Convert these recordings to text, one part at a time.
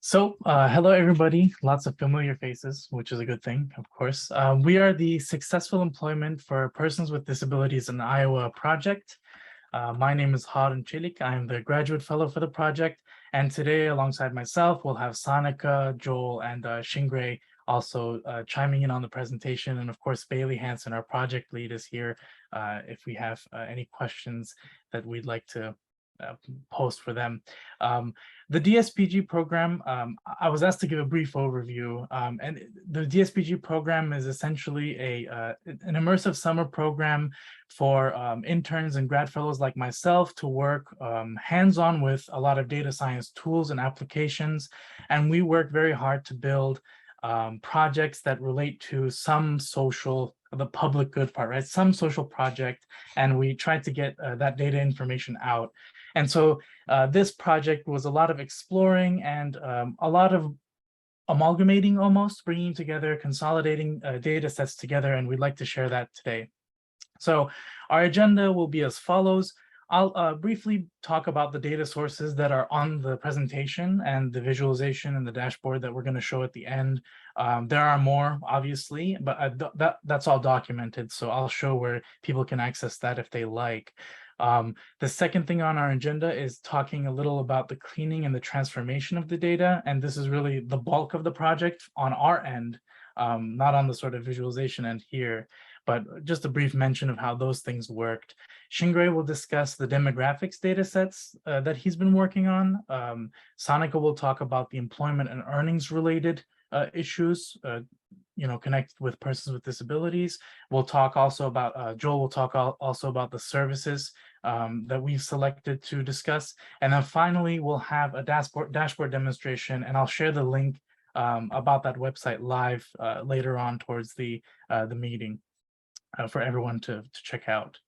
Hello everybody. Lots of familiar faces, which is a good thing, of course. We are the Successful Employment for Persons with Disabilities in Iowa project. My name is Harun Çelik. I am the graduate fellow for the project. And today, alongside myself, we'll have Sanika, Joel, and Shingray also chiming in on the presentation. And of course, Bailey Hansen, our project lead, is here if we have any questions that we'd like to post for them. The DSPG program, I was asked to give a brief overview, and the DSPG program is essentially an immersive summer program for interns and grad fellows like myself to work hands-on with a lot of data science tools and applications. And we work very hard to build projects that relate to some social, the public good part, right? Some social project, and we try to get that data information out. And so this project was a lot of exploring and a lot of amalgamating, almost bringing together, consolidating data sets together, and we'd like to share that today. So our agenda will be as follows. I'll briefly talk about the data sources that are on the presentation and the visualization and the dashboard that we're going to show at the end. There are more, obviously, but that's all documented. So I'll show where people can access that if they like. The second thing on our agenda is talking a little about the cleaning and the transformation of the data. And this is really the bulk of the project on our end, not on the sort of visualization end here, but just a brief mention of how those things worked. Shingray will discuss the demographics data sets that he's been working on. Sanika will talk about the employment and earnings related issues, connected with persons with disabilities. We'll talk also about, Joel will talk also about the services that we've selected to discuss. And then finally, we'll have a dashboard demonstration, and I'll share the link about that website live later on towards the meeting for everyone to check out.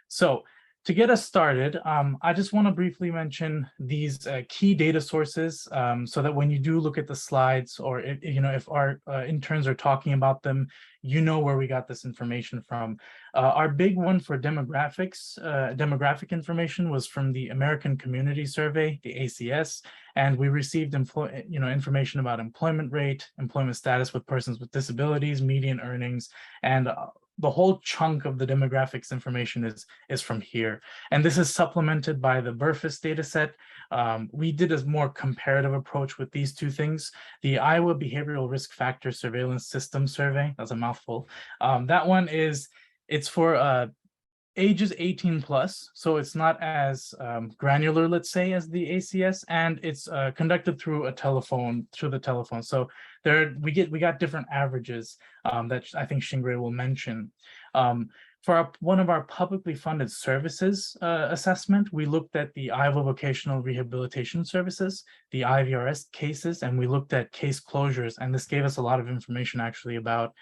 So to get us started, I just want to briefly mention these key data sources so that when you do look at the slides, or if our interns are talking about them, you know where we got this information from. Our big one for demographic information was from the American Community Survey, the ACS, and we received information about employment rate, employment status with persons with disabilities, median earnings, and the whole chunk of the demographics information is from here. And this is supplemented by the Burfus data set. We did a more comparative approach with these two things. The Iowa Behavioral Risk Factor Surveillance System Survey, that's a mouthful. That one it's for ages 18 plus, so it's not as granular, let's say, as the ACS, and it's conducted through the telephone. So we got different averages that I think Shingray will mention. For one of our publicly funded services assessment, we looked at the Iowa Vocational Rehabilitation Services, the IVRS cases, and we looked at case closures, and this gave us a lot of information actually about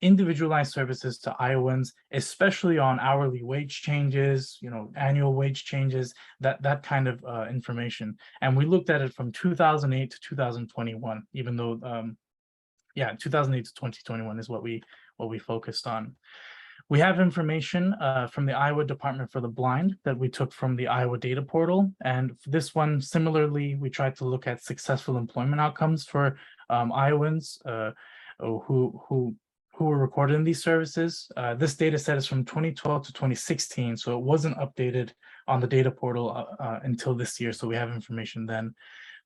individualized services to Iowans, especially on hourly wage changes, annual wage changes, that kind of information. And we looked at it from 2008 to 2021, even though 2008 to 2021 is what we focused on. We have information from the Iowa Department for the Blind that we took from the Iowa Data Portal. And for this one, similarly, we tried to look at successful employment outcomes for Iowans who were recorded in these services. This data set is from 2012 to 2016, so it wasn't updated on the data portal until this year, so we have information then.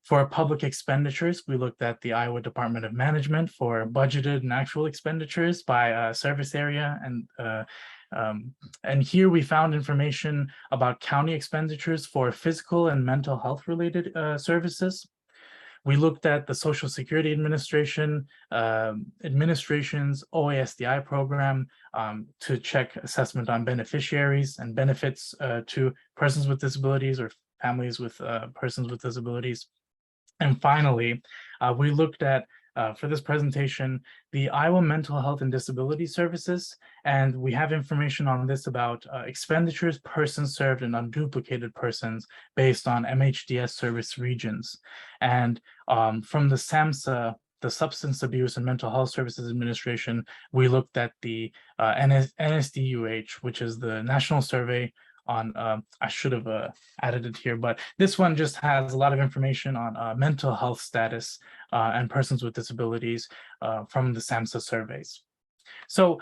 For public expenditures, we looked at the Iowa Department of Management for budgeted and actual expenditures by service area, and here we found information about county expenditures for physical and mental health related services. We looked at the Social Security Administration's OASDI program to check assessment on beneficiaries and benefits to persons with disabilities or families with persons with disabilities. And finally, we looked at, for this presentation, the Iowa Mental Health and Disability Services, and we have information on this about expenditures, persons served, and unduplicated persons based on MHDS service regions. And from the SAMHSA, the Substance Abuse and Mental Health Services Administration, we looked at the NSDUH, which is the National Survey on, I should have added it here, but this one just has a lot of information on mental health status and persons with disabilities from the SAMHSA surveys. So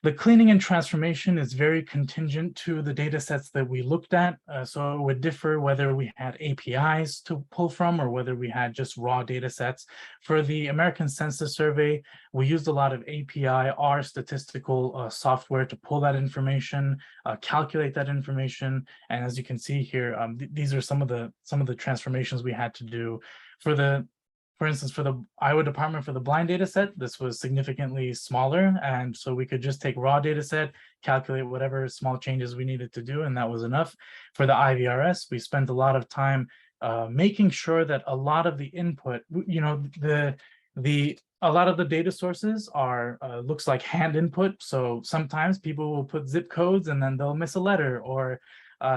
the cleaning and transformation is very contingent to the data sets that we looked at. So it would differ whether we had APIs to pull from or whether we had just raw data sets. For the American Census Survey, we used a lot of API, R statistical software to pull that information, calculate that information. And as you can see here, these are some of the transformations we had to do. For instance, for the Iowa Department for the blind data set, this was significantly smaller. And so we could just take raw data set, calculate whatever small changes we needed to do, and that was enough. For the IVRS, we spent a lot of time making sure that a lot of the input, a lot of the data sources are looks like hand input. So sometimes people will put zip codes and then they'll miss a letter, or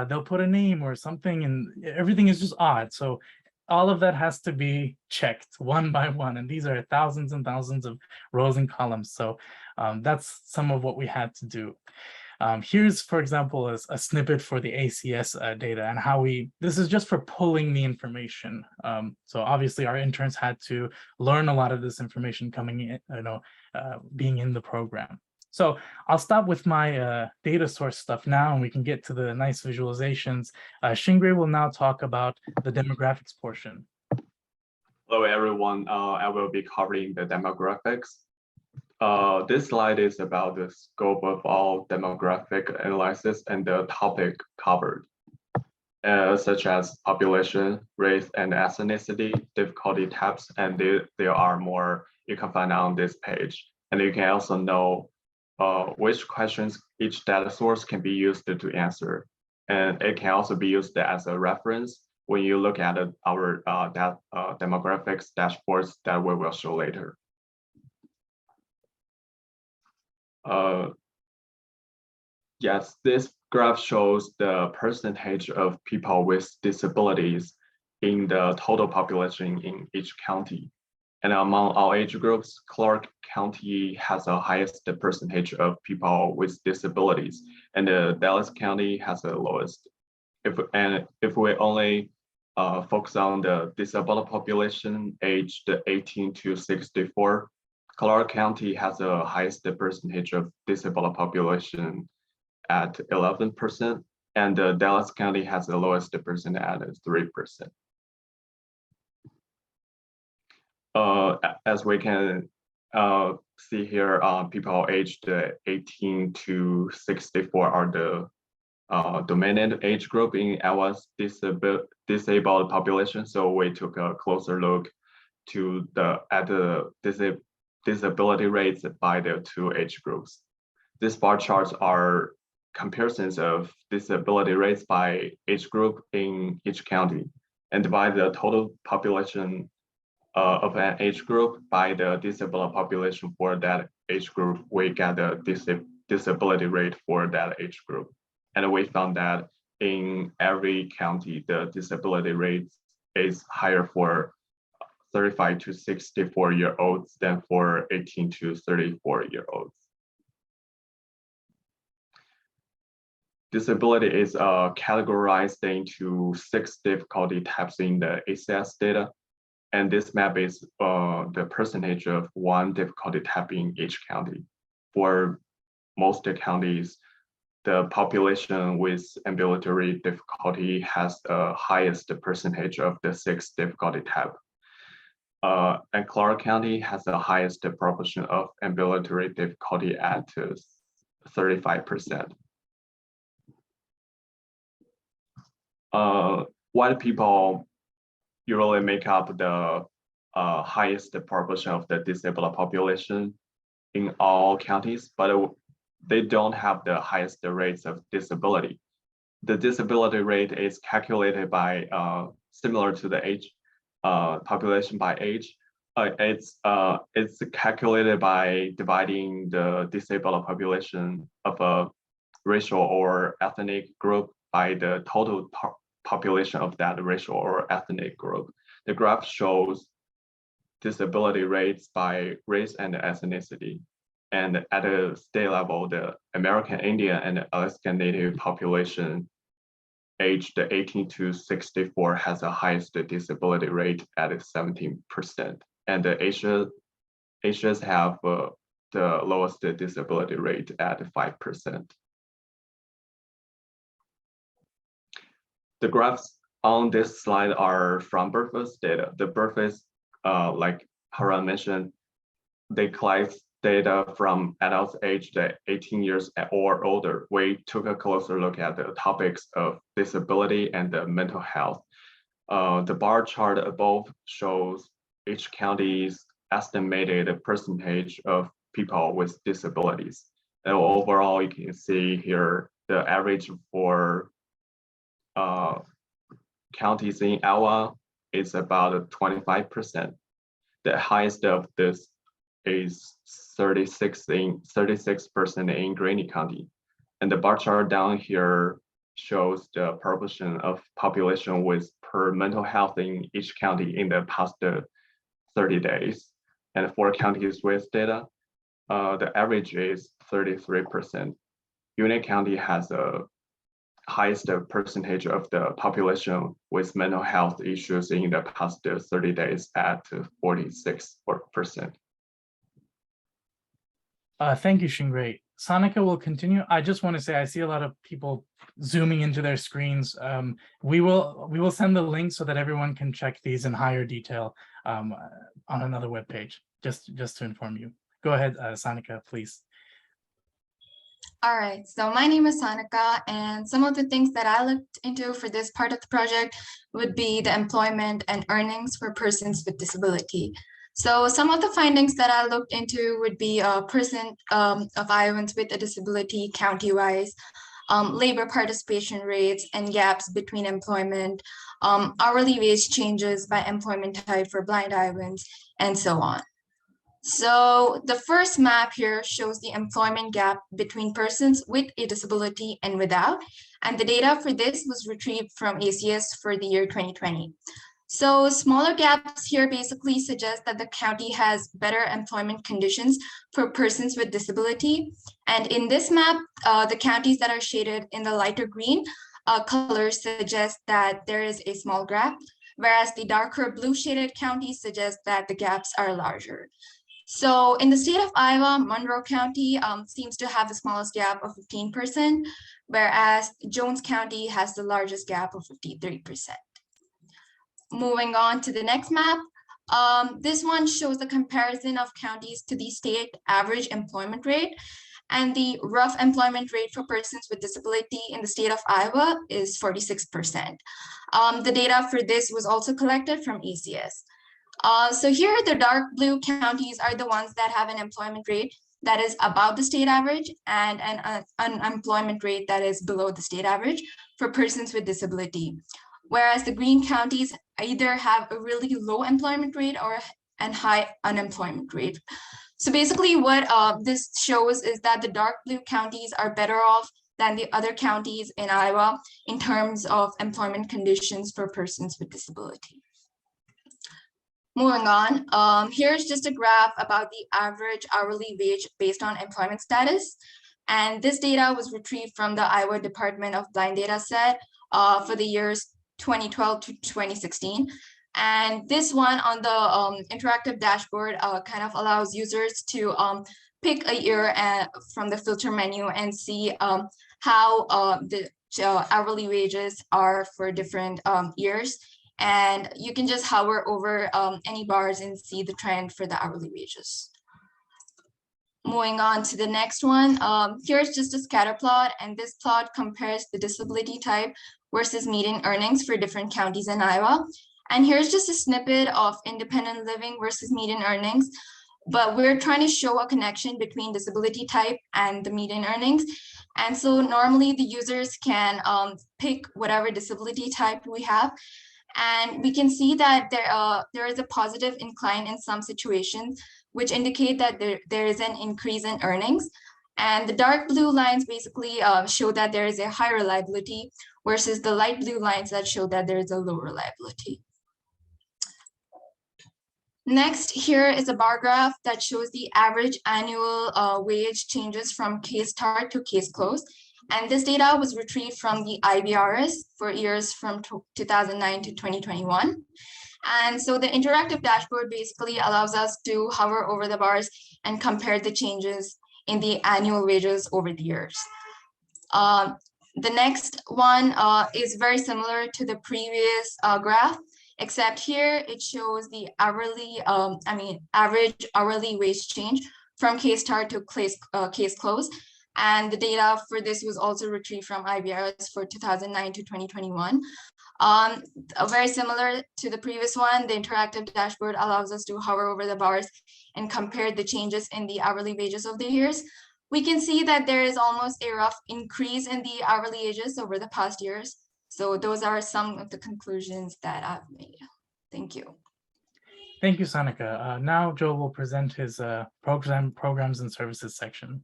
they'll put a name or something, and everything is just odd. So all of that has to be checked one by one, and these are thousands and thousands of rows and columns. So that's some of what we had to do. Here's, for example, a snippet for the ACS data and how this is just for pulling the information. So obviously our interns had to learn a lot of this information coming in, being in the program. So I'll stop with my data source stuff now, and we can get to the nice visualizations. Shingray will now talk about the demographics portion. Hello, everyone. I will be covering the demographics. This slide is about the scope of all demographic analysis and the topic covered, such as population, race, and ethnicity, difficulty types, and there are more you can find on this page. And you can also know which questions each data source can be used to answer. And it can also be used as a reference when you look at our demographics dashboards that we will show later. Yes, this graph shows the percentage of people with disabilities in the total population in each county. And among all age groups, Clark County has the highest percentage of people with disabilities, and Dallas County has the lowest. If we only focus on the disabled population aged 18 to 64, Clark County has the highest percentage of disabled population at 11%, and Dallas County has the lowest percent at 3%. As we can see here, people aged 18 to 64 are the dominant age group in Iowa's disabled population. So we took a closer look at the disability rates by the two age groups. These bar charts are comparisons of disability rates by age group in each county, and divide the total population of an age group by the disabled population for that age group. We get the disability rate for that age group. And we found that in every county, the disability rate is higher for 35 to 64-year-olds than for 18 to 34-year-olds. Disability is categorized into 6 difficulty types in the ACS data. And this map is the percentage of one difficulty type in each county. For most counties, the population with ambulatory difficulty has the highest percentage of the 6 difficulty type. And Clark County has the highest proportion of ambulatory difficulty at 35%. White people usually make up the highest proportion of the disabled population in all counties, but they don't have the highest rates of disability. The disability rate is calculated by similar to the age population by age. It's calculated by dividing the disabled population of a racial or ethnic group by the total population of that racial or ethnic group. The graph shows disability rates by race and ethnicity. And at a state level, the American Indian and Alaska Native population aged 18 to 64 has the highest disability rate at 17%, and the Asians have the lowest disability rate at 5%. The graphs on this slide are from births data. The births, like Haran mentioned, they collect data from adults aged 18 years or older. We took a closer look at the topics of disability and mental health. The bar chart above shows each county's estimated percentage of people with disabilities. And overall, you can see here the average for counties in Iowa is about 25%. The highest of this is 36% in Greene County. And the bar chart down here shows the proportion of population with per mental health in each county in the past 30 days. And for counties with data, the average is 33%. Union County has a highest percentage of the population with mental health issues in the past 30 days at 46%. Thank you, Shingray. Sonika will continue. I just want to say I see a lot of people zooming into their screens. We will send the link so that everyone can check these in higher detail on another webpage. Just to inform you. Go ahead, Sonika, please. All right, so my name is Sonika, and some of the things that I looked into for this part of the project would be the employment and earnings for persons with disability. So some of the findings that I looked into would be a percent of Iowans with a disability county-wise, labor participation rates and gaps between employment, hourly wage changes by employment type for blind Iowans, and so on. So the first map here shows the employment gap between persons with a disability and without, and the data for this was retrieved from ACS for the year 2020. So smaller gaps here basically suggest that the county has better employment conditions for persons with disability. And in this map, the counties that are shaded in the lighter green colors suggest that there is a small gap, whereas the darker blue shaded counties suggest that the gaps are larger. So in the state of Iowa, Monroe County seems to have the smallest gap of 15%, whereas Jones County has the largest gap of 53%. Moving on to the next map, this one shows the comparison of counties to the state average employment rate, and the rough employment rate for persons with disability in the state of Iowa is 46%. The data for this was also collected from ACS. So here, the dark blue counties are the ones that have an employment rate that is above the state average and an unemployment rate that is below the state average for persons with disability. Whereas the green counties either have a really low employment rate or an high unemployment rate. So basically what this shows is that the dark blue counties are better off than the other counties in Iowa in terms of employment conditions for persons with disability. Moving on, here's just a graph about the average hourly wage based on employment status. And this data was retrieved from the Iowa Department of Blind Data set for the years 2012 to 2016. And this one on the interactive dashboard kind of allows users to pick a year from the filter menu and see how the hourly wages are for different years. And you can just hover over any bars and see the trend for the hourly wages. Moving on to the next one, here's just a scatter plot, and this plot compares the disability type versus median earnings for different counties in Iowa. And here's just a snippet of independent living versus median earnings, but we're trying to show a connection between disability type and the median earnings. And so normally the users can pick whatever disability type we have. And we can see that there is a positive incline in some situations, which indicate that there is an increase in earnings. And the dark blue lines basically show that there is a high reliability versus the light blue lines that show that there is a low reliability. Next, here is a bar graph that shows the average annual wage changes from case start to case close. And this data was retrieved from the IBRS for years from 2009 to 2021. And so the interactive dashboard basically allows us to hover over the bars and compare the changes in the annual wages over the years. The next one is very similar to the previous graph, except here it shows the average hourly wage change from case start to case close. And the data for this was also retrieved from IBRS for 2009 to 2021. Very similar to the previous one, the interactive dashboard allows us to hover over the bars and compare the changes in the hourly wages of the years. We can see that there is almost a rough increase in the hourly wages over the past years. So those are some of the conclusions that I've made. Thank you. Thank you, Sanika. Now Joe will present his programs and services section.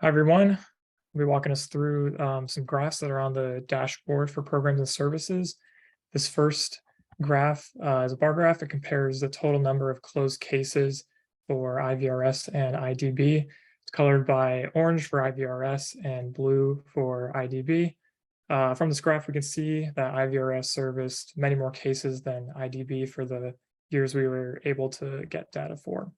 Hi, everyone. I'll be walking us through some graphs that are on the dashboard for programs and services. This first graph is a bar graph. It compares the total number of closed cases for IVRS and IDB. It's colored by orange for IVRS and blue for IDB. From this graph, we can see that IVRS serviced many more cases than IDB for the years we were able to get data for.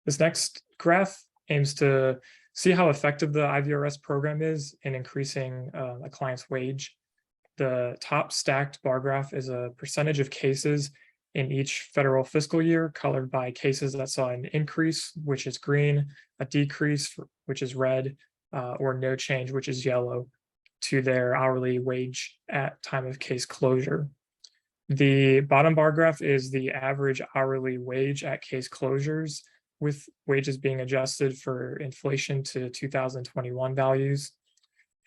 This next graph aims to see how effective the IVRS program is in increasing a client's wage. The top stacked bar graph is a percentage of cases in each federal fiscal year, colored by cases that saw an increase, which is green, a decrease, which is red, or no change, which is yellow, to their hourly wage at time of case closure. The bottom bar graph is the average hourly wage at case closures, with wages being adjusted for inflation to 2021 values.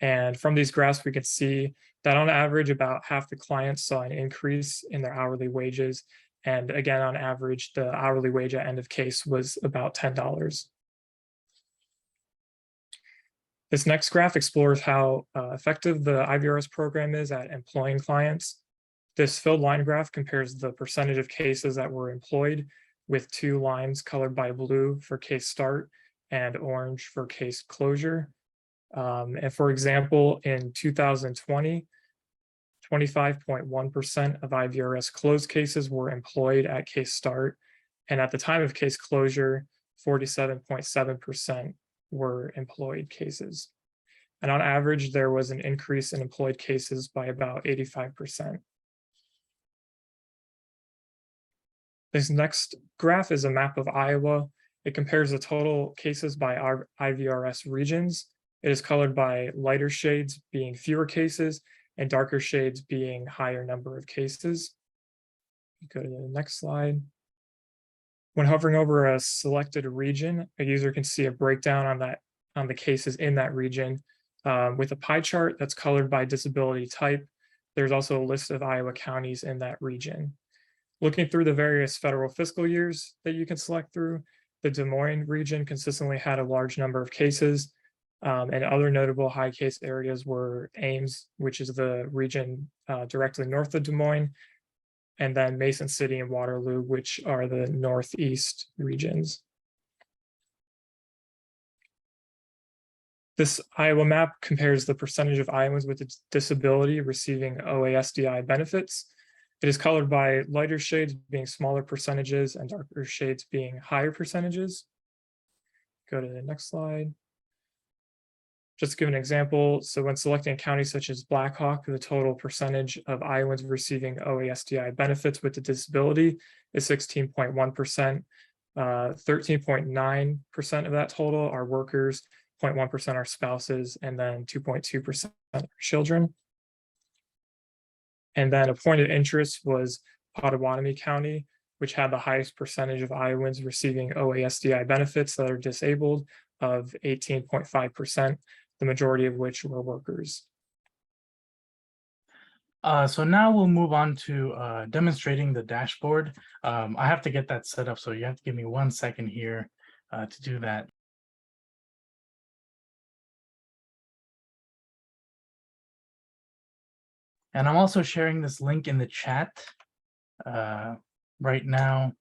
And from these graphs, we can see that on average, about half the clients saw an increase in their hourly wages. And again, on average, the hourly wage at end of case was about $10. This next graph explores how effective the IVRS program is at employing clients. This filled line graph compares the percentage of cases that were employed with two lines colored by blue for case start and orange for case closure. And for example, in 2020, 25.1% of IVRS closed cases were employed at case start. And at the time of case closure, 47.7% were employed cases. And on average, there was an increase in employed cases by about 85%. This next graph is a map of Iowa. It compares the total cases by our IVRS regions. It is colored by lighter shades being fewer cases and darker shades being higher number of cases. Go to the next slide. When hovering over a selected region, a user can see a breakdown on the cases in that region with a pie chart that's colored by disability type. There's also a list of Iowa counties in that region. Looking through the various federal fiscal years that you can select through, the Des Moines region consistently had a large number of cases, and other notable high case areas were Ames, which is the region directly north of Des Moines, and then Mason City and Waterloo, which are the northeast regions. This Iowa map compares the percentage of Iowans with a disability receiving OASDI benefits. It is colored by lighter shades being smaller percentages and darker shades being higher percentages. Go to the next slide. Just to give an example, so when selecting a county such as Black Hawk, the total percentage of Iowans receiving OASDI benefits with a disability is 16.1%. 13.9% of that total are workers, 0.1% are spouses, and then 2.2% are children. And then a point of interest was Potawatomi County, which had the highest percentage of Iowans receiving OASDI benefits that are disabled of 18.5%, the majority of which were workers. So now we'll move on to demonstrating the dashboard. I have to get that set up, so you have to give me 1 second here to do that. And I'm also sharing this link in the chat right now.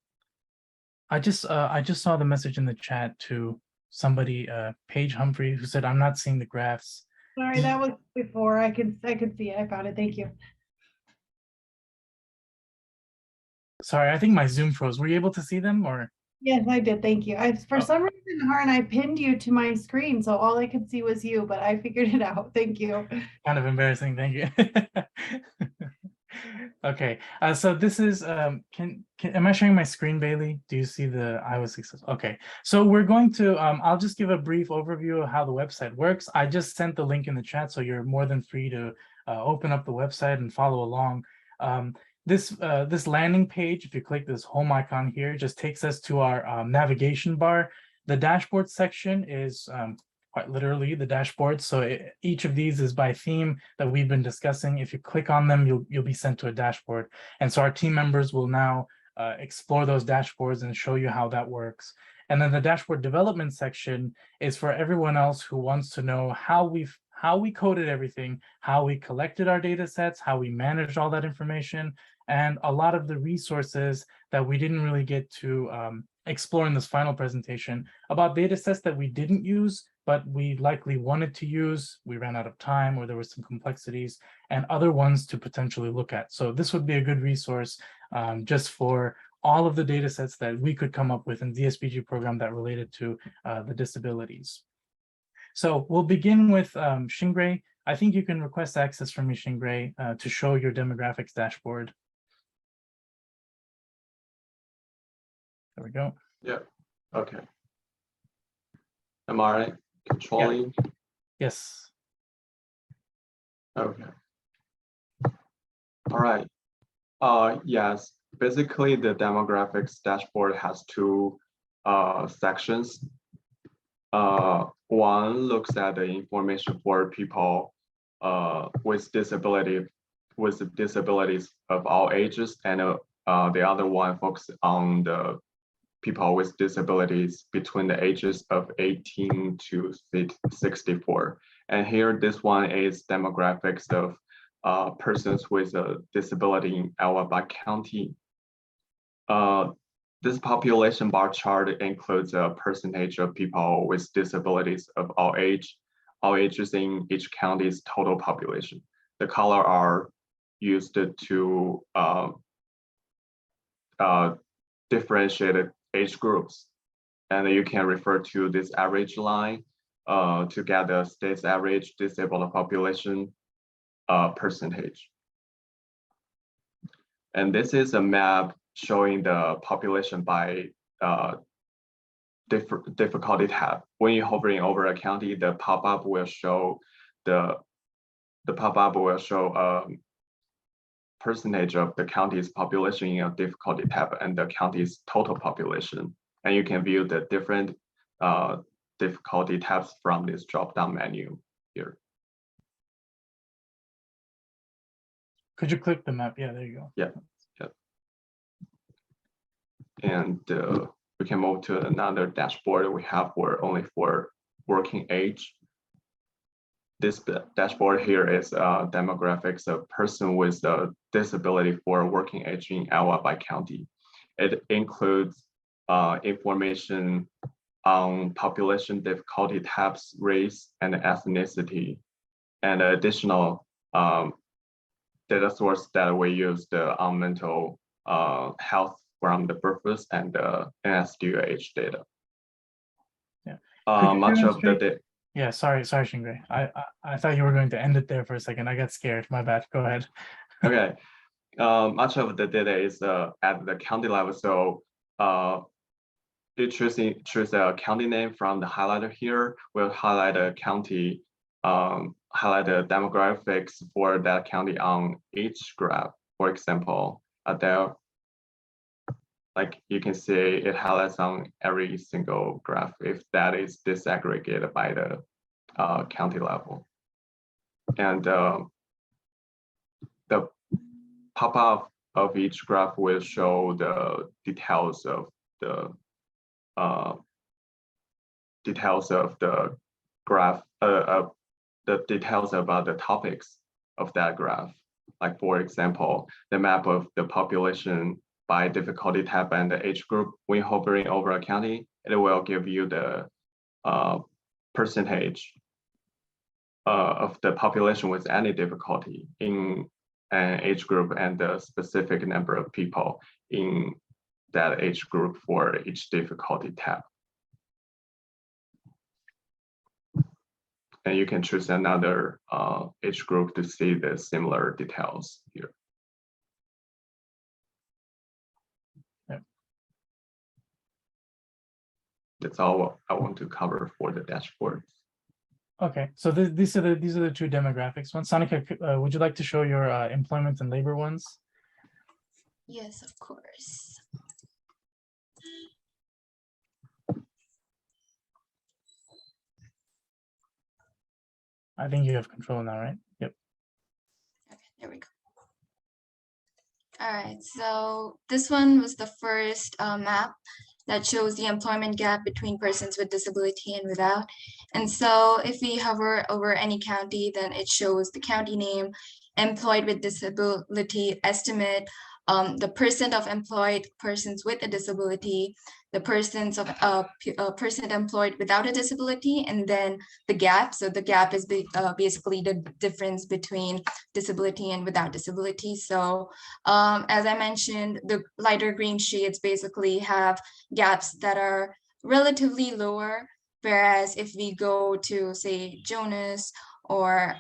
I just saw the message in the chat too. somebody, Paige Humphrey, who said, I'm not seeing the graphs. Sorry, that was before. I could see it. I found it. Thank you. Sorry, I think my Zoom froze. Were you able to see them or? Yes, I did. Thank you. For Oh. some reason, Harn, I pinned you to my screen, so all I could see was you, but I figured it out. Thank you. Kind of embarrassing, thank you. Okay, so this is, am I sharing my screen, Bailey? Do you see the Iowa success? Okay, so we're going to, I'll just give a brief overview of how the website works. I just sent the link in the chat, so you're more than free to open up the website and follow along. This landing page, if you click this home icon here, just takes us to our navigation bar. The dashboard section is quite literally the dashboard. So each of these is by theme that we've been discussing. If you click on them, you'll be sent to a dashboard. And so our team members will now explore those dashboards and show you how that works. And then the dashboard development section is for everyone else who wants to know how we coded everything, how we collected our data sets, how we managed all that information, and a lot of the resources that we didn't really get to explore in this final presentation about data sets that we didn't use, but we likely wanted to use, we ran out of time, or there were some complexities, and other ones to potentially look at. So this would be a good resource just for all of the data sets that we could come up with in the DSPG program that related to the disabilities. So we'll begin with Shingray. I think you can request access from me, Shingray, to show your demographics dashboard. There we go. Yeah, okay. Am I right? Controlling? Yes. Okay. All right. Yes, basically the demographics dashboard has two sections. One looks at the information for people with disabilities of all ages, and the other one focuses on the people with disabilities between the ages of 18 to 64. And here, this one is demographics of persons with a disability in Iowa County. This population bar chart includes a percentage of people with disabilities of all ages in each county's total population. The color are used to differentiate age groups. And you can refer to this average line to get the state's average disabled population percentage. And this is a map showing the population by difficulty tab. When you're hovering over a county, the pop-up will show percentage of the county's population in a difficulty tab and the county's total population. And you can view the different difficulty tabs from this drop-down menu here. Could you click the map? Yeah, there you go. Yeah. And we can move to another dashboard we have only for working age. This dashboard here is demographics of person with a disability for working age in Iowa County. It includes information on population difficulty tabs, race, and ethnicity, and additional data source that we use on mental health from the births and the NSDUH data. Yeah. Much of the data. Yeah, sorry, Shingray. I thought you were going to end it there for a second. I got scared. My bad. Go ahead. Okay. Much of the data is at the county level. So you choose a county name from the highlighter here. We'll highlight a county, highlight the demographics for that county on each graph. For example, there, like you can see, it highlights on every single graph if that is disaggregated by the county level. And the pop-up of each graph will show the details of the graph, the details about the topics of that graph. Like for example, the map of the population by difficulty tab and the age group. When hovering over a county, it will give you the percentage of the population with any difficulty in an age group and the specific number of people in that age group for each difficulty tab. And you can choose another age group to see the similar details here. Yep. That's all I want to cover for the dashboard. Okay, so these are the two demographics. One, Sonika, would you like to show your employment and labor ones? Yes, of course. I think you have control now, right? Yep. Okay, there we go. All right, so this one was the first map that shows the employment gap between persons with disability and without. And so if we hover over any county, then it shows the county name, employed with disability estimate, the percent of employed persons with a disability, the persons of percent employed without a disability, and then the gap. So the gap is basically the difference between disability and without disability. So as I mentioned, the lighter green shades basically have gaps that are relatively lower, whereas if we go to, say, Jonas or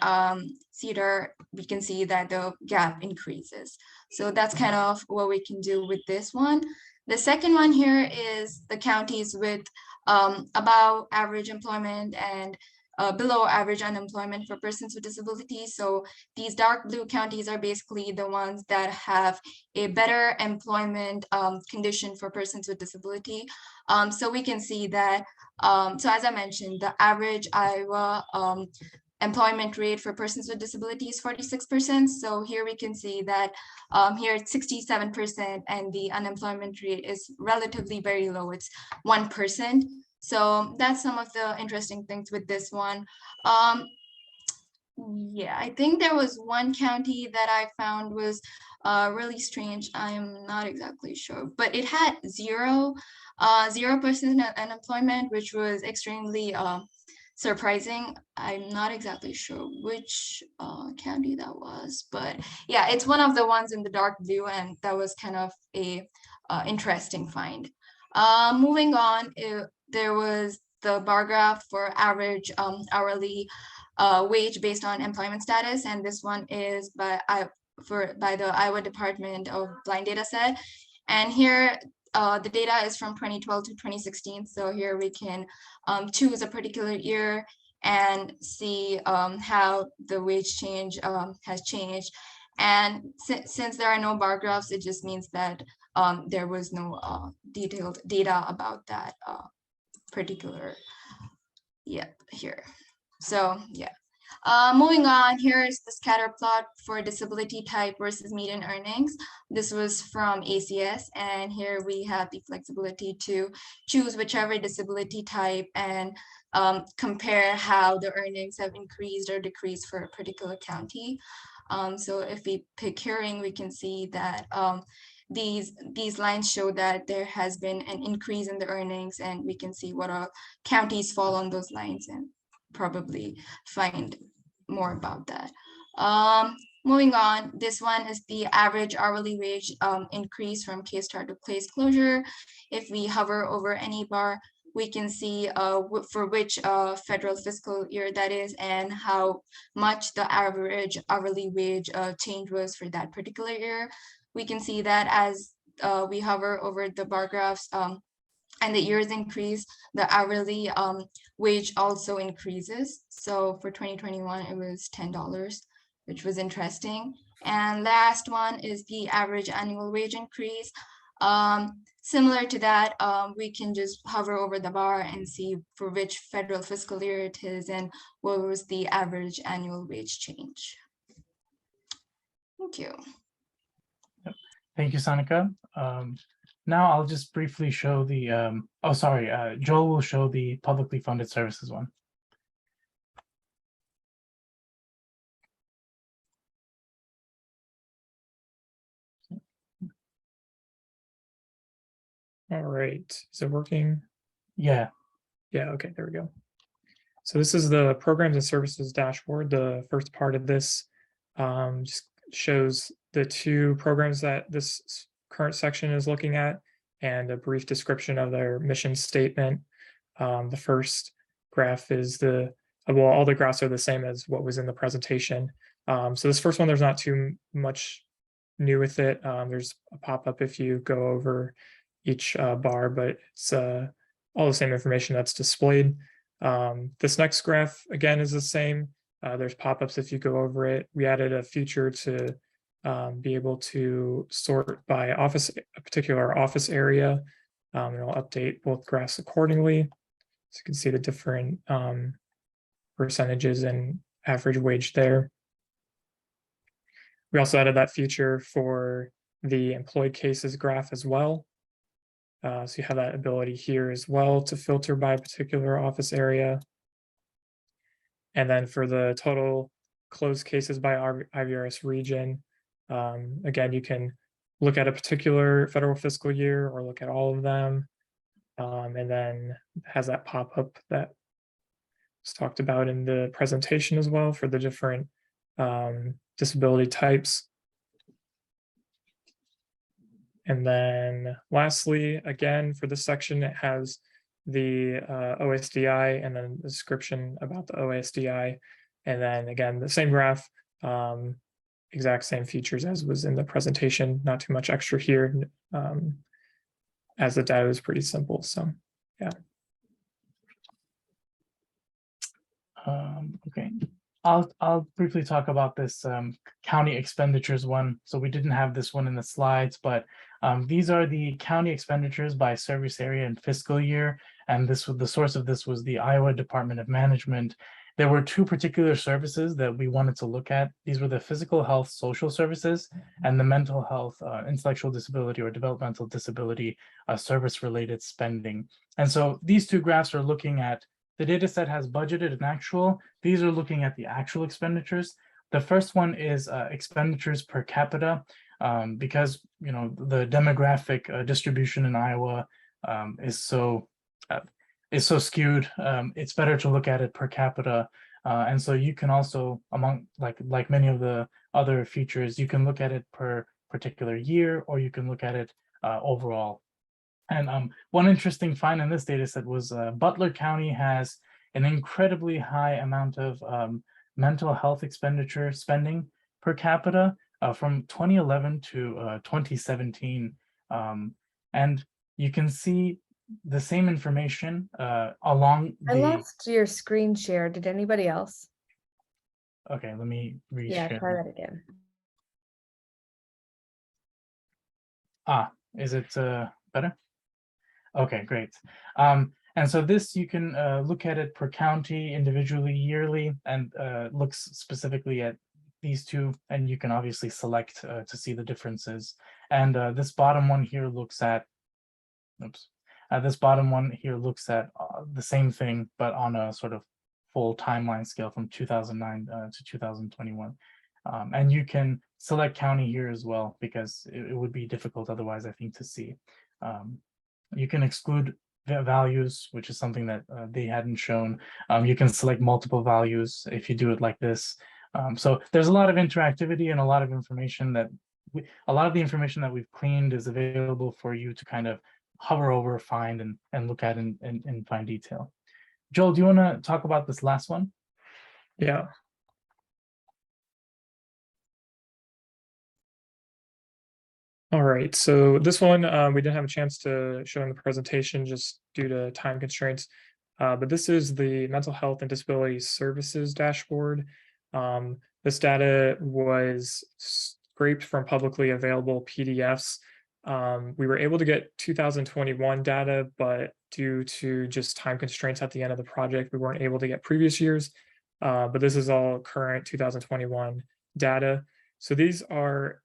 Cedar, we can see that the gap increases. So that's kind of what we can do with this one. The second one here is the counties with above average employment and below average unemployment for persons with disabilities. So these dark blue counties are basically the ones that have a better employment condition for persons with disability. So we can see that, so as I mentioned, the average Iowa employment rate for persons with disabilities 46%. So here we can see that here it's 67% and the unemployment rate is relatively very low. It's 1%. So that's some of the interesting things with this one. Yeah, I think there was one county that I found was really strange. I'm not exactly sure, but it had 0% unemployment, which was extremely surprising. I'm not exactly sure which county that was, but yeah, it's one of the ones in the dark blue, and that was kind of a interesting find. Moving on, there was the bar graph for average hourly wage based on employment status, and this one is by the Iowa Department of Blind Data Set. And here the data is from 2012 to 2016. So here we can choose a particular year and see how the wage change has changed. And since there are no bar graphs, it just means that there was no detailed data about that particular, here. So yeah. Moving on, here is the scatter plot for disability type versus median earnings. This was from ACS, and here we have the flexibility to choose whichever disability type and compare how the earnings have increased or decreased for a particular county. So if we pick hearing, we can see that these lines show that there has been an increase in the earnings, and we can see what counties fall on those lines and probably find more about that. Moving on, this one is the average hourly wage increase from case start to case closure. If we hover over any bar, we can see for which federal fiscal year that is and how much the average hourly wage change was for that particular year. We can see that as we hover over the bar graphs and the years increase, the hourly wage also increases. So for 2021, it was $10, which was interesting. And last one is the average annual wage increase. Similar to that, we can just hover over the bar and see for which federal fiscal year it is and what was the average annual wage change. Thank you. Thank you, Sonika. Now I'll just briefly show the, Joel will show the publicly funded services one. All right, is it working? Yeah. Yeah, okay, there we go. So this is the programs and services dashboard. The first part of this just shows the two programs that this current section is looking at and a brief description of their mission statement. The first graph is well, all the graphs are the same as what was in the presentation. So this first one, there's not too much new with it. There's a pop-up if you go over each bar, but it's all the same information that's displayed. This next graph, again, is the same. There's pop-ups if you go over it. We added a feature to be able to sort by office, a particular office area, and it'll update both graphs accordingly. So you can see the different percentages and average wage there. We also added that feature for the employed cases graph as well. So you have that ability here as well to filter by a particular office area. And then for the total closed cases by IVRS region, again, you can look at a particular federal fiscal year or look at all of them. And then has that pop-up that was talked about in the presentation as well for the different disability types. And then lastly, again, for this section, it has the OSDI and then the description about the OSDI. And then again, the same graph, exact same features as was in the presentation, not too much extra here, as the data is pretty simple. So, yeah. Okay, I'll briefly talk about this county expenditures one. So we didn't have this one in the slides, but these are the county expenditures by service area and fiscal year. And this was the source of this was the Iowa Department of Management. There were two particular services that we wanted to look at. These were the physical health social services and the mental health, intellectual disability or developmental disability service related spending. And so these two graphs are looking at the data set has budgeted and actual. These are looking at the actual expenditures. The first one is expenditures per capita, because the demographic distribution in Iowa is so skewed. It's better to look at it per capita, and so you can also, among like many of the other features, you can look at it per particular year, or you can look at it overall. And one interesting find in this data set was Butler County has an incredibly high amount of mental health expenditure spending per capita from 2011 to 2017. And you can see the same information along the... I lost your screen share. Did anybody else? Okay, let me reshare. Yeah, try that again. Is it better? Okay, great. And so this, you can look at it per county, individually, yearly, and looks specifically at these two, and you can obviously select to see the differences. And this bottom one here looks at, this bottom one here looks at the same thing, but on a sort of full timeline scale from 2009 to 2021. And you can select county here as well, because it would be difficult otherwise, I think, to see. You can exclude values, which is something that they hadn't shown. You can select multiple values if you do it like this. So there's a lot of interactivity and a lot of information that a lot of the information that we've cleaned is available for you to kind of hover over, find, and look at in fine detail. Joel, do you want to talk about this last one? Yeah. All right, so this one we didn't have a chance to show in the presentation just due to time constraints, but this is the Mental Health and Disability Services dashboard. This data was scraped from publicly available PDFs. We were able to get 2021 data, but due to just time constraints at the end of the project, we weren't able to get previous years, but this is all current 2021 data. So these are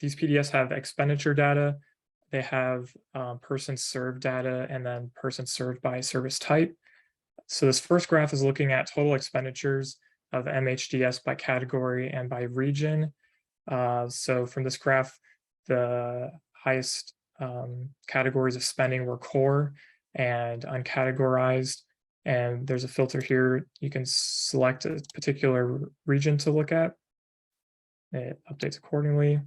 these PDFs have expenditure data, they have persons served data, and then persons served by service type. So this first graph is looking at total expenditures of MHDS by category and by region. So from this graph, the highest categories of spending were core, and uncategorized. And there's a filter here. You can select a particular region to look at. It updates accordingly.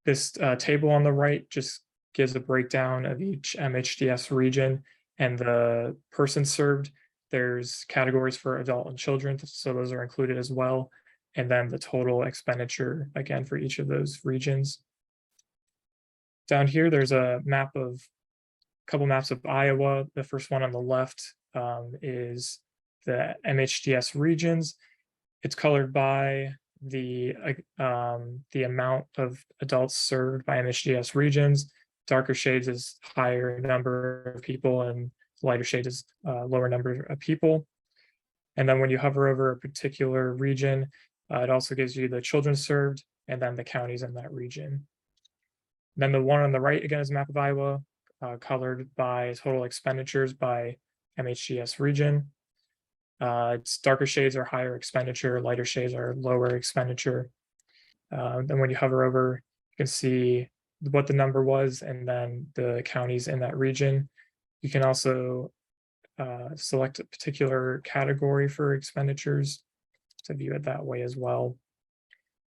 This table on the right just gives a breakdown of each MHDS region and the person served. There's categories for adult and children, so those are included as well. And then the total expenditure, again, for each of those regions. Down here, there's a couple maps of Iowa. The first one on the left is the MHDS regions. It's colored by the amount of adults served by MHDS regions. Darker shades is higher number of people, and lighter shades is lower number of people. And then when you hover over a particular region, it also gives you the children served and then the counties in that region. Then the one on the right, again, is a map of Iowa, colored by total expenditures by MHDS region. It's darker shades are higher expenditure, lighter shades are lower expenditure. Then when you hover over, you can see what the number was and then the counties in that region. You can also select a particular category for expenditures to view it that way as well.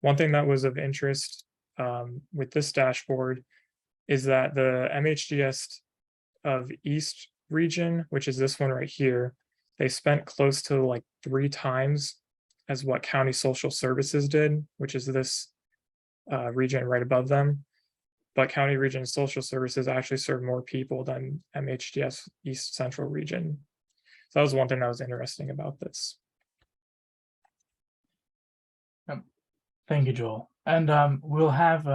One thing that was of interest with this dashboard is that the MHDS of East region, which is this one right here, they spent close to like 3 times as what County Social Services did, which is this region right above them. But County Region Social Services actually serve more people than MHDS East Central region. So that was one thing that was interesting about this. Thank you, Joel. And we'll have,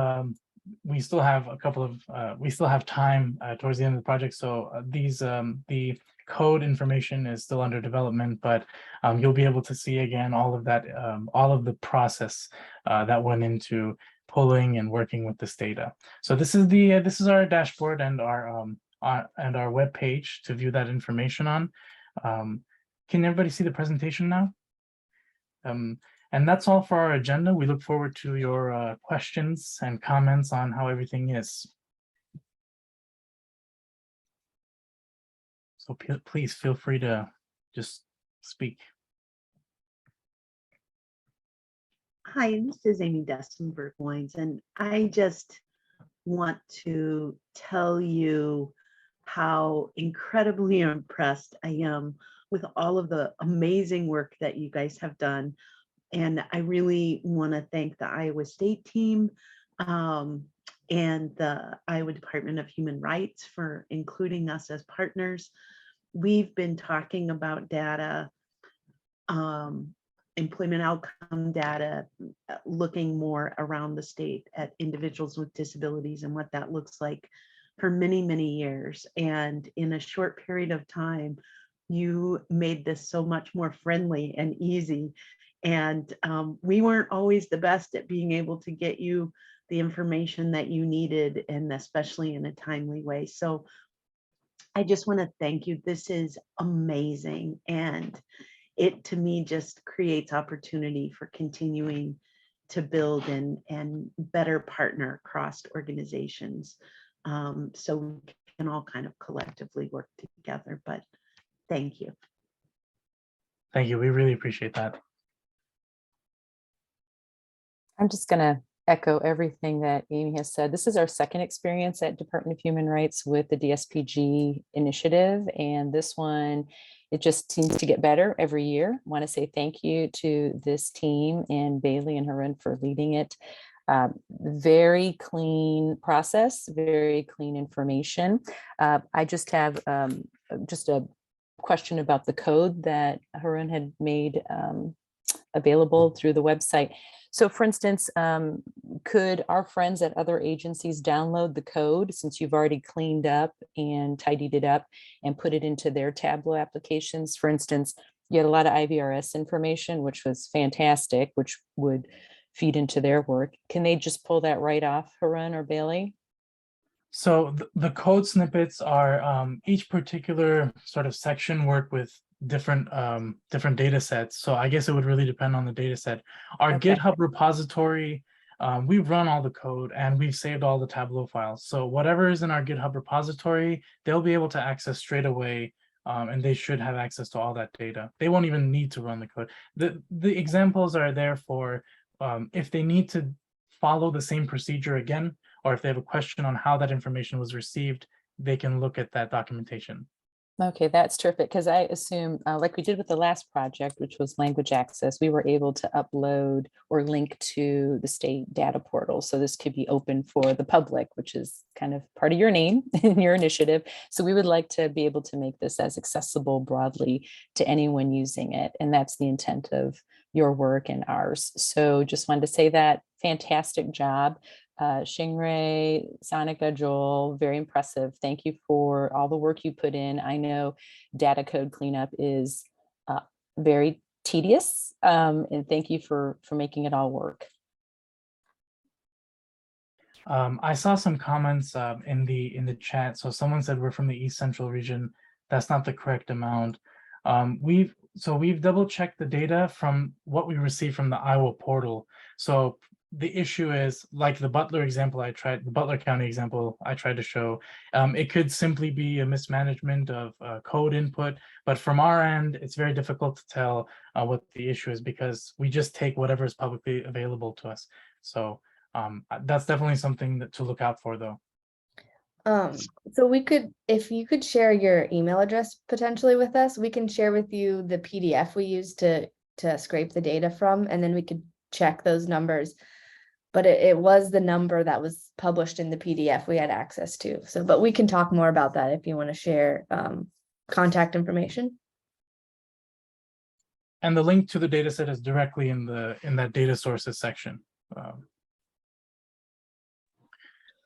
we still have a couple of, we still have time towards the end of the project. So these, the code information is still under development, but you'll be able to see again all of that, all of the process that went into pulling and working with this data. So this is our dashboard and our web page to view that information on. Can everybody see the presentation now? And that's all for our agenda. We look forward to your questions and comments on how everything is. So please feel free to just speak. Hi, this is Amy Dessenberg-Wines, and I just want to tell you how incredibly impressed I am with all of the amazing work that you guys have done. And I really want to thank the Iowa State team and the Iowa Department of Human Rights for including us as partners. We've been talking about data, employment outcome data, looking more around the state at individuals with disabilities and what that looks like for many, many years. And in a short period of time, you made this so much more friendly and easy. And we weren't always the best at being able to get you the information that you needed, and especially in a timely way. So I just want to thank you. This is amazing. And it, to me, just creates opportunity for continuing to build and better partner across organizations. So we can all kind of collectively work together. But thank you. Thank you. We really appreciate that. I'm just going to echo everything that Amy has said. This is our second experience at Department of Human Rights with the DSPG initiative. And this one, it just seems to get better every year. I want to say thank you to this team and Bailey and Harun for leading it. Very clean process, very clean information. I just have just a question about the code that Harun had made available through the website. So for instance, could our friends at other agencies download the code since you've already cleaned up and tidied it up and put it into their Tableau applications? For instance, you had a lot of IVRS information, which was fantastic, which would feed into their work. Can they just pull that right off, Harun or Bailey? So the code snippets are each particular sort of section work with different data sets. So I guess it would really depend on the data set. Our Okay. GitHub repository we've run all the code and we've saved all the Tableau files. So whatever is in our GitHub repository, they'll be able to access straight away, and they should have access to all that data. They won't even need to run the code. The examples are there for if they need to follow the same procedure again, or if they have a question on how that information was received, they can look at that documentation. Okay, that's terrific, because I assume, like we did with the last project, which was language access, we were able to upload or link to the state data portal. So this could be open for the public, which is kind of part of your name in your initiative. So we would like to be able to make this as accessible broadly to anyone using it. And that's the intent of your work and ours. So just wanted to say that fantastic job. Shingray, Sonika, Joel, very impressive. Thank you for all the work you put in. I know data code cleanup is very tedious, and thank you for making it all work. I saw some comments in the chat. So someone said we're from the East Central region. That's not the correct amount. We've double checked the data from what we received from the Iowa portal. So the issue is, like the Butler example the Butler County example I tried to show, it could simply be a mismanagement of code input, but from our end, it's very difficult to tell what the issue is because we just take whatever is publicly available to us. So that's definitely something to look out for, though. So we could, if you could share your email address potentially with us, we can share with you the PDF we use to scrape the data from, and then we could check those numbers. But it was the number that was published in the PDF we had access to. So, but we can talk more about that if you want to share contact information. And the link to the data set is directly in that data sources section.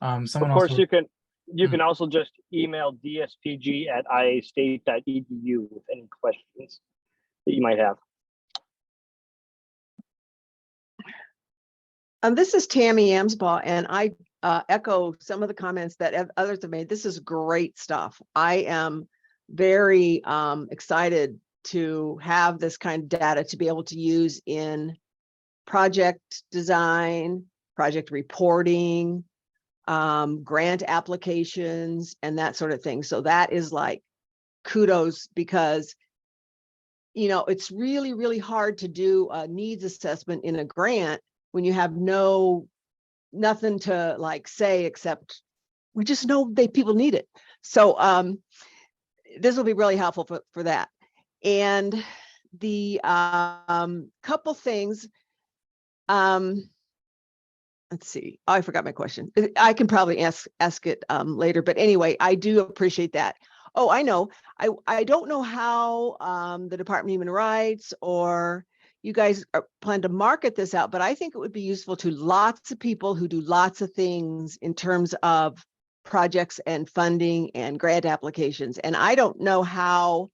Someone Of course, also, you can also just email dspg@iastate.edu with any questions that you might have. This is Tammy Amsbaugh, and I echo some of the comments that others have made. This is great stuff. I am very excited to have this kind of data to be able to use in project design, project reporting, grant applications, and that sort of thing. So that is like kudos, because it's really, really hard to do a needs assessment in a grant when you have nothing to like say except we just know people need it. So this will be really helpful for that. And the couple things, let's see, I forgot my question. I can probably ask it later, but anyway, I do appreciate that. Oh, I know. I don't know how the Department of Human Rights or you guys plan to market this out, but I think it would be useful to lots of people who do lots of things in terms of projects and funding and grant applications. And I don't know how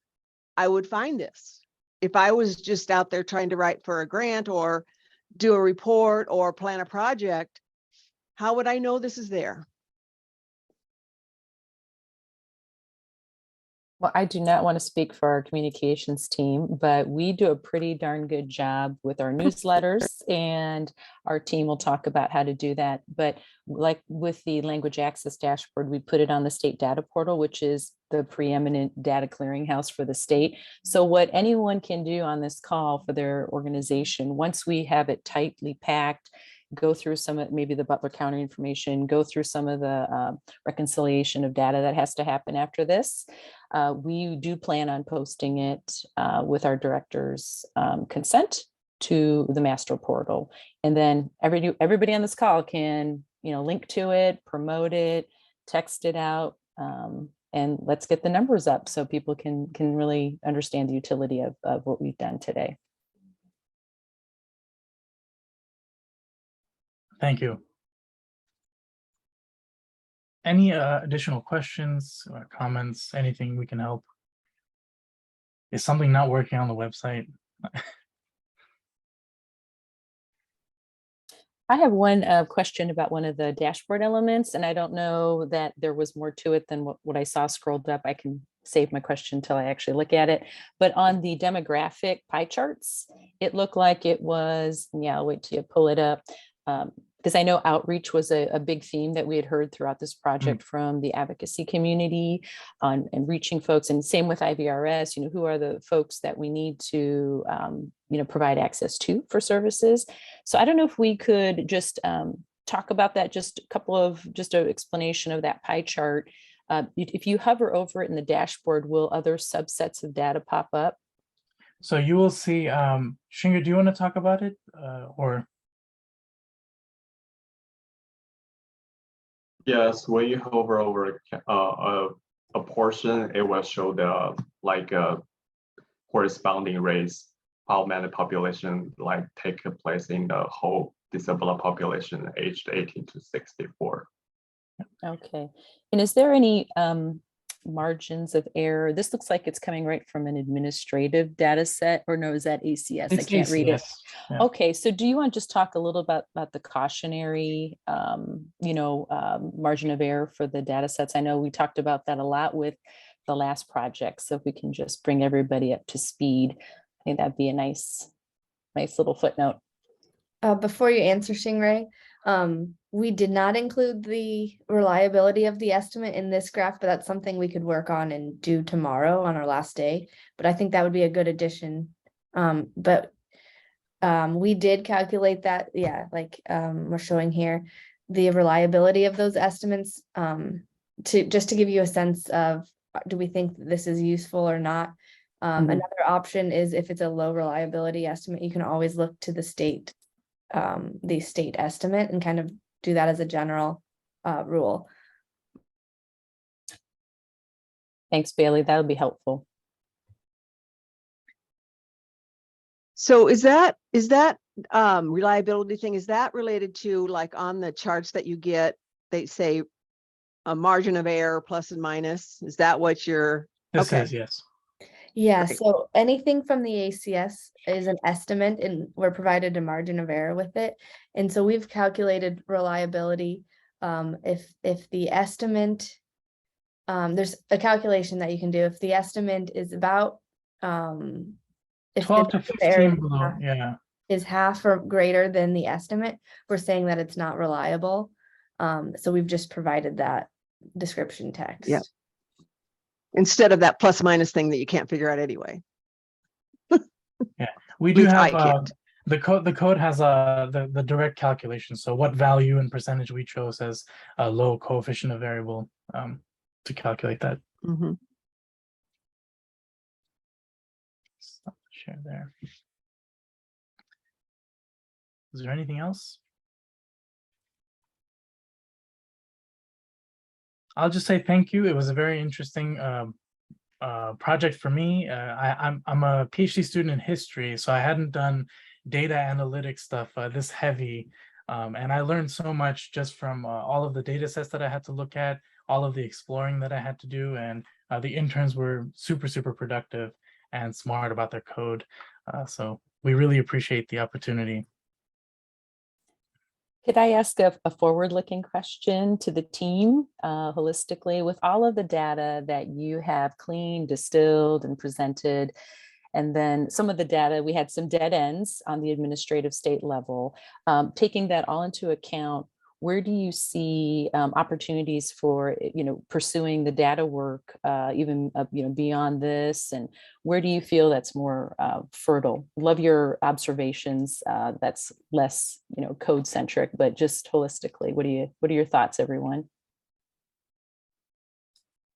I would find this. If I was just out there trying to write for a grant or do a report or plan a project, how would I know this is there? Well, I do not want to speak for our communications team, but we do a pretty darn good job with our newsletters, and our team will talk about how to do that. But like with the language access dashboard, we put it on the state data portal, which is the preeminent data clearinghouse for the state. So what anyone can do on this call for their organization, once we have it tightly packed, go through some of maybe the Butler County information, go through some of the reconciliation of data that has to happen after this. We do plan on posting it with our director's consent to the master portal. And then everybody on this call can, link to it, promote it, text it out, and let's get the numbers up so people can really understand the utility of what we've done today. thank you. Any additional questions or comments, anything we can help? Is something not working on the website? I have one question about one of the dashboard elements, and I don't know that there was more to it than what I saw scrolled up. I can save my question until I actually look at it. But on the demographic pie charts, it looked like it was, I'll wait till you pull it up. because I know outreach was a big theme that we had heard throughout this project from the advocacy community on and reaching folks, and same with IVRS, who are the folks that we need to, provide access to for services. So I don't know if we could just talk about that, just an explanation of that pie chart. If you hover over it in the dashboard, will other subsets of data pop up? So you will see, Shinga, do you want to talk about it or? Yes, when you hover over a portion, it will show the corresponding race, how many population take place in the whole disabled population aged 18 to 64. Okay, and is there any margins of error? This looks like it's coming right from an administrative data set, or no, is that ACS? I can't read it. Yeah. Okay, so do you want to just talk a little about the cautionary, margin of error for the data sets? I know we talked about that a lot with the last project. So if we can just bring everybody up to speed, I think that'd be a nice little footnote. Before you answer, Shingray, we did not include the reliability of the estimate in this graph, but that's something we could work on and do tomorrow on our last day. But I think that would be a good addition. We did calculate that, we're showing here, the reliability of those estimates, to give you a sense of, do we think this is useful or not? Another option is if it's a low reliability estimate, you can always look to the state estimate and kind of do that as a general rule. Thanks, Bailey. That'll be helpful. So is that reliability thing, is that related to on the charts that you get, they say a margin of error plus and minus? Is that what you're? This is, yes. Yeah, Great. so anything from the ACS is an estimate and we're provided a margin of error with it. And so we've calculated reliability. If the estimate, there's a calculation that you can do. If the estimate is about, if 12 the to error 15 below, yeah. is half or greater than the estimate, we're saying that it's not reliable. So we've just provided that description text. Yeah. Instead of that plus minus thing that you can't figure out anyway. Yeah, we do least I have can't. the code has the direct calculation. So what value and percentage we chose as a low coefficient of variable to calculate that. Mhm. Stop the share there. Is there anything else? I'll just say thank you. It was a very interesting project for me. I'm a PhD student in history, so I hadn't done data analytics stuff this heavy, and I learned so much just from all of the data sets that I had to look at, all of the exploring that I had to do, and the interns were super productive and smart about their code. So we really appreciate the opportunity. Could I ask a forward-looking question to the team holistically? With all of the data that you have cleaned, distilled, and presented, and then some of the data, we had some dead ends on the administrative state level. Taking that all into account, where do you see opportunities for pursuing the data work even beyond this, and where do you feel that's more fertile? Love your observations. That's less code centric, but just holistically, what are your thoughts, everyone?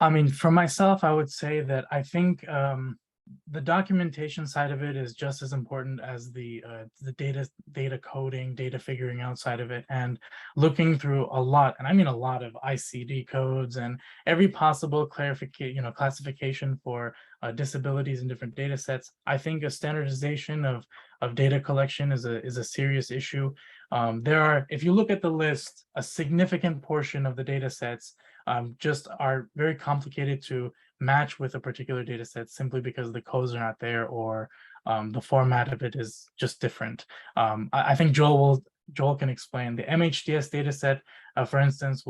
I mean, for myself, I would say that I think the documentation side of it is just as important as the data coding, data figuring out side of it, and looking through a lot, and I mean a lot of ICD codes and every possible classification for disabilities in different data sets. I think a standardization of data collection is a serious issue. If you look at the list, a significant portion of the data sets just are very complicated to match with a particular data set simply because the codes are not there, or the format of it is just different. I think Joel can explain. The MHDS data set, for instance,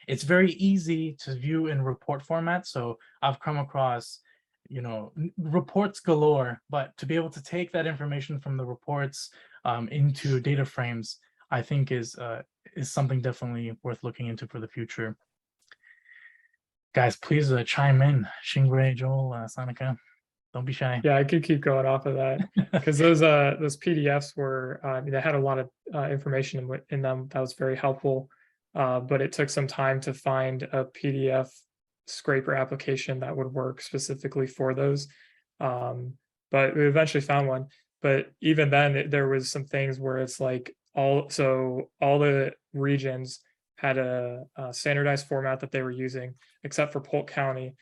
it's very easy to view in report format. So I've come across reports galore, but to be able to take that information from the reports into data frames, I think is something definitely worth looking into for the future. Guys, please chime in. Shingray, Joel, Sanika, don't be shy. Yeah, I could keep going off of that because those PDFs were they had a lot of information in them that was very helpful, but it took some time to find a PDF scraper application that would work specifically for those. But we eventually found one. But even then, there was some things where it's like all the regions had a standardized format that they were using, except for Polk County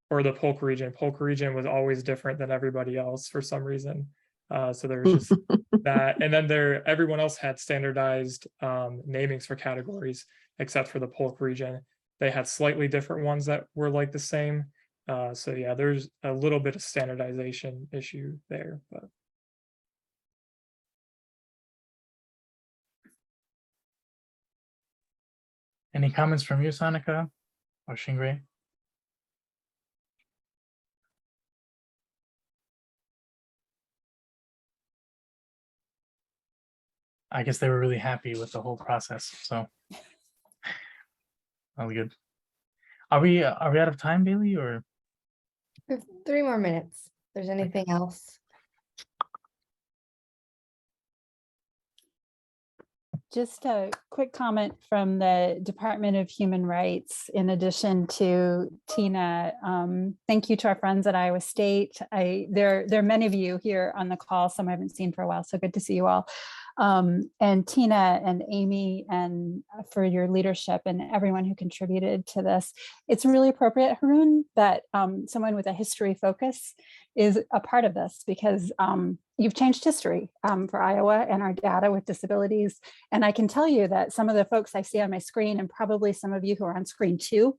or the Polk region. Polk region was always different than everybody else for some reason. So there was just that. And then everyone else had standardized namings for categories, except for the Polk region. They had slightly different ones that were like the same. So yeah, there's a little bit of standardization issue there, but. Any comments from you, Sanika or Shingray? I guess they were really happy with the whole process, so all good. Are we out of time, Bailey, or? We have 3 more minutes. If there's anything else. Just a quick comment from the Department of Human Rights, in addition to Tina. Thank you to our friends at Iowa State. There are many of you here on the call, some I haven't seen for a while, so good to see you all. And Tina and Amy, and for your leadership and everyone who contributed to this. It's really appropriate, Haroon, that someone with a history focus is a part of this, because you've changed history for Iowa and our data with disabilities. And I can tell you that some of the folks I see on my screen, and probably some of you who are on screen too,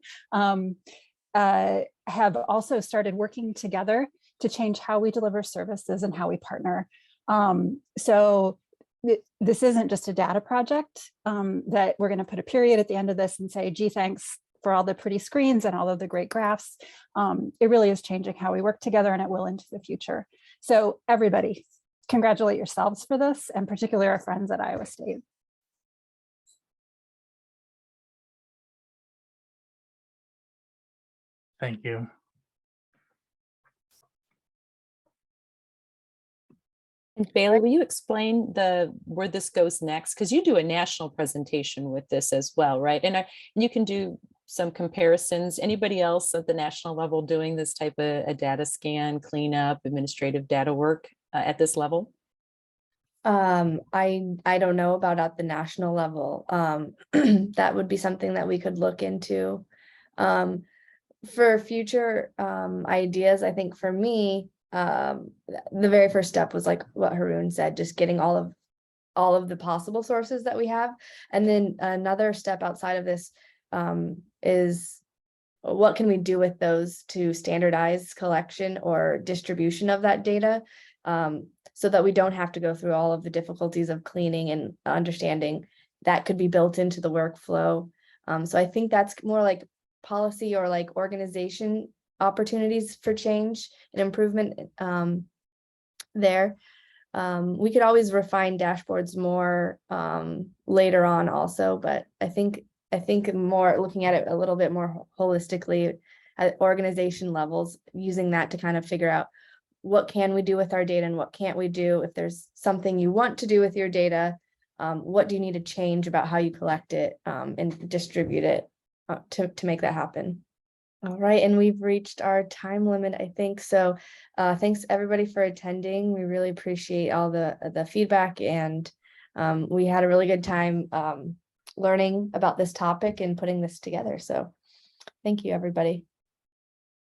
have also started working together to change how we deliver services and how we partner. So this isn't just a data project that we're going to put a period at the end of this and say, gee, thanks for all the pretty screens and all of the great graphs. It really is changing how we work together, and it will into the future. So everybody, congratulate yourselves for this, and particularly our friends at Iowa State. Thank you. And Bailey, will you explain where this goes next? Because you do a national presentation with this as well, right? And you can do some comparisons. Anybody else at the national level doing this type of a data scan, cleanup, administrative data work at this level? I don't know about at the national level. That would be something that we could look into. For future ideas, I think for me, the very first step was like what Haroon said, just getting all of the possible sources that we have. And then another step outside of this is what can we do with those to standardize collection or distribution of that data, so that we don't have to go through all of the difficulties of cleaning and understanding. That could be built into the workflow. So I think that's more like policy or like organization opportunities for change and improvement there. We could always refine dashboards more later on also, but I think more looking at it a little bit more holistically at organization levels, using that to kind of figure out what can we do with our data and what can't we do. If there's something you want to do with your data, what do you need to change about how you collect it and distribute it to make that happen. All right, and we've reached our time limit, I think. So thanks everybody for attending. We really appreciate all the feedback, and we had a really good time learning about this topic and putting this together. So thank you, everybody.